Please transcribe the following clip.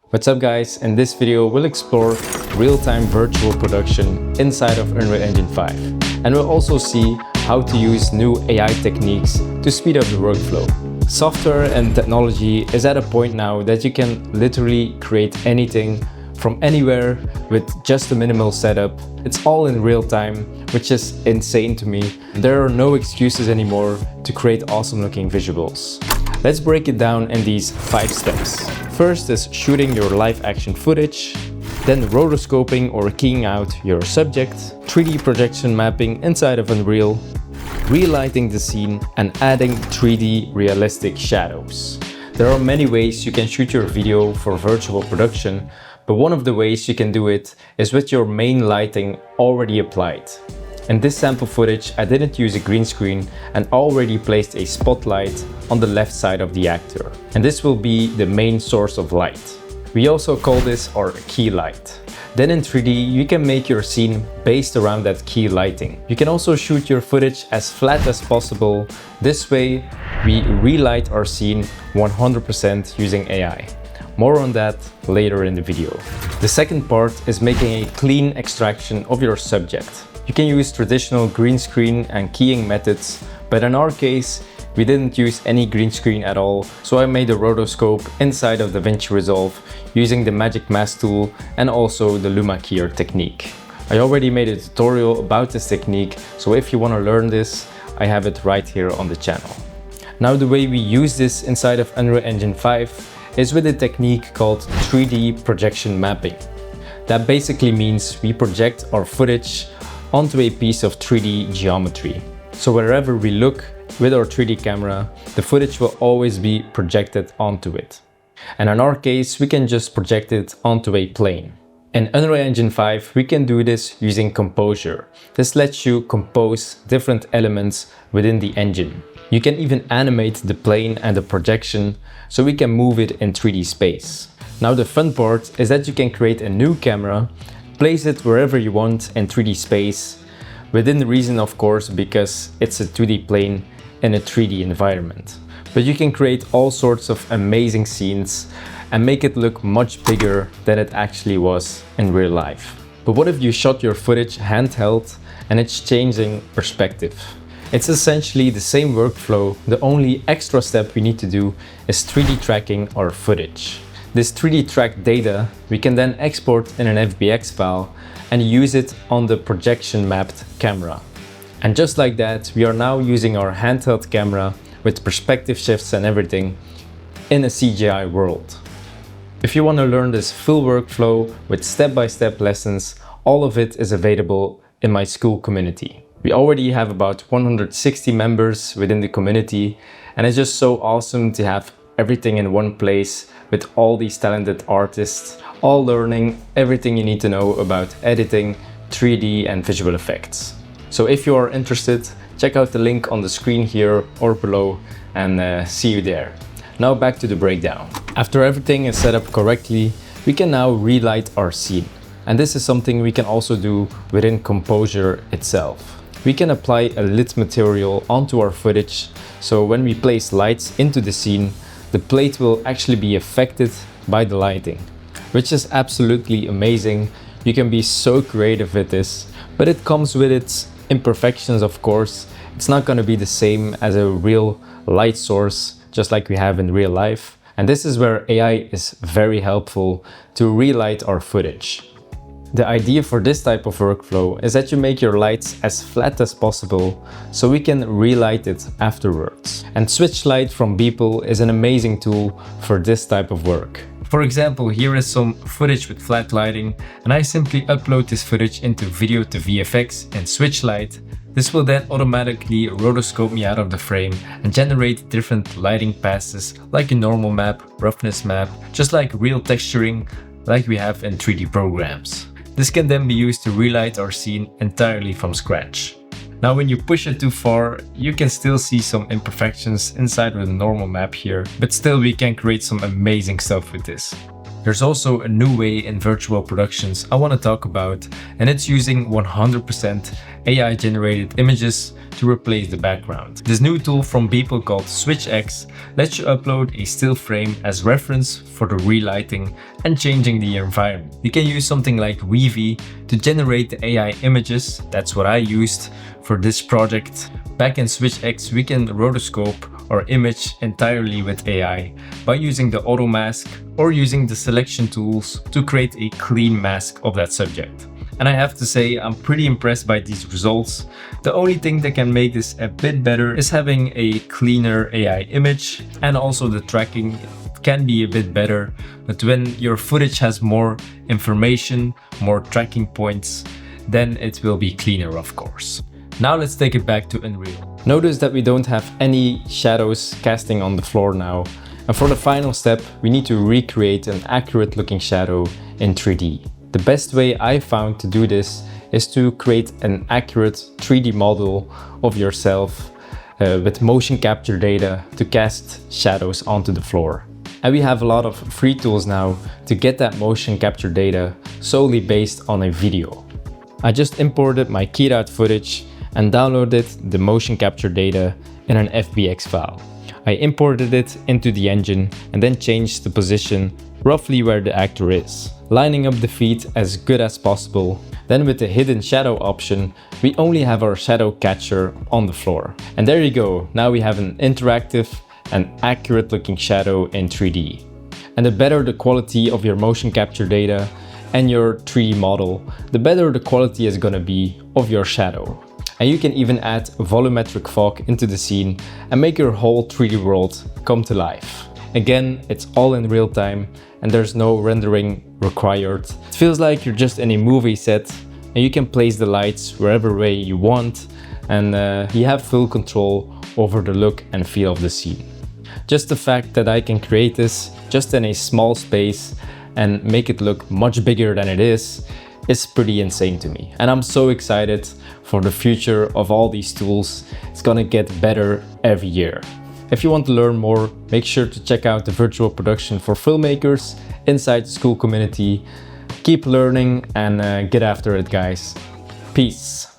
What's up guys, in this video we'll explore real-time virtual production inside of Unreal Engine 5. And we'll also see how to use new AI techniques to speed up the workflow. Software and technology is at a point now that you can literally create anything from anywhere with just a minimal setup. It's all in real time, which is insane to me. There are no excuses anymore to create awesome looking visuals. Let's break it down in these 5 steps. First is shooting your live action footage, then rotoscoping or keying out your subject, 3D projection mapping inside of Unreal, relighting the scene, and adding 3D realistic shadows. There are many ways you can shoot your video for virtual production, but one of the ways you can do it is with your main lighting already applied. In this sample footage, I didn't use a green screen and already placed a spotlight on the left side of the actor. And this will be the main source of light. We also call this our key light. Then in 3D, you can make your scene based around that key lighting. You can also shoot your footage as flat as possible. This way, we relight our scene 100% using AI. More on that later in the video. The second part is making a clean extraction of your subject. You can use traditional green screen and keying methods, but in our case, we didn't use any green screen at all, so I made a rotoscope inside of DaVinci Resolve using the Magic Mask tool and also the Luma Keyer technique. I already made a tutorial about this technique, so if you want to learn this, I have it right here on the channel. Now the way we use this inside of Unreal Engine 5 is with a technique called 3D projection mapping. That basically means we project our footage onto a piece of 3D geometry. So wherever we look with our 3D camera, the footage will always be projected onto it. And in our case, we can just project it onto a plane. In Unreal Engine 5, we can do this using Composure. This lets you compose different elements within the engine. You can even animate the plane and the projection, so we can move it in 3D space. Now the fun part is that you can create a new camera, place it wherever you want in 3D space, within reason of course, because it's a 2D plane in a 3D environment. But you can create all sorts of amazing scenes and make it look much bigger than it actually was in real life. But what if you shot your footage handheld and it's changing perspective? It's essentially the same workflow. The only extra step we need to do is 3D tracking our footage. This 3D tracked data we can then export in an FBX file and use it on the projection mapped camera. And just like that, we are now using our handheld camera with perspective shifts and everything in a CGI world. If you want to learn this full workflow with step-by-step lessons, all of it is available in my school community. We already have about 160 members within the community, and it's just so awesome to have everything in one place with all these talented artists, all learning everything you need to know about editing, 3D and visual effects. So if you are interested, check out the link on the screen here or below and see you there. Now back to the breakdown. After everything is set up correctly, we can now relight our scene. And this is something we can also do within Composure itself. We can apply a lit material onto our footage, so when we place lights into the scene, the plate will actually be affected by the lighting, which is absolutely amazing. You can be so creative with this, but it comes with its imperfections, of course. It's not going to be the same as a real light source, just like we have in real life. And this is where AI is very helpful to relight our footage. The idea for this type of workflow is that you make your lights as flat as possible so we can relight it afterwards. And Switchlight from Beeble is an amazing tool for this type of work. For example, here is some footage with flat lighting, and I simply upload this footage into Video to VFX in Switchlight. This will then automatically rotoscope me out of the frame and generate different lighting passes like a normal map, roughness map, just like real texturing like we have in 3D programs. This can then be used to relight our scene entirely from scratch. Now when you push it too far, you can still see some imperfections inside of the normal map here, but still we can create some amazing stuff with this. There's also a new way in virtual productions I want to talk about, and it's using 100% AI generated images to replace the background. This new tool from Beeple called SwitchX lets you upload a still frame as reference for the relighting and changing the environment. You can use something like Weavy to generate the AI images. That's what I used for this project. Back in SwitchX, we can rotoscope our image entirely with AI by using the auto mask or using the selection tools to create a clean mask of that subject. And I have to say, I'm pretty impressed by these results. The only thing that can make this a bit better is having a cleaner AI image, and also the tracking can be a bit better. But when your footage has more information, more tracking points, then it will be cleaner, of course. Now let's take it back to Unreal. Notice that we don't have any shadows casting on the floor now. And for the final step, we need to recreate an accurate looking shadow in 3D. The best way I found to do this is to create an accurate 3D model of yourself with motion capture data to cast shadows onto the floor. And we have a lot of free tools now to get that motion capture data solely based on a video. I just imported my keyed out footage and downloaded the motion capture data in an FBX file. I imported it into the engine and then changed the position roughly where the actor is, lining up the feet as good as possible. Then with the hidden shadow option, we only have our shadow catcher on the floor. And there you go, now we have an interactive and accurate looking shadow in 3D. And the better the quality of your motion capture data and your 3D model, the better the quality is gonna be of your shadow. And you can even add volumetric fog into the scene and make your whole 3D world come to life. Again, it's all in real time and there's no rendering required. It feels like you're just in a movie set and you can place the lights wherever way you want, and you have full control over the look and feel of the scene. Just the fact that I can create this just in a small space and make it look much bigger than it is pretty insane to me. And I'm so excited for the future of all these tools. It's gonna get better every year. If you want to learn more, make sure to check out the virtual production for filmmakers inside the school community. Keep learning and get after it, guys. Peace.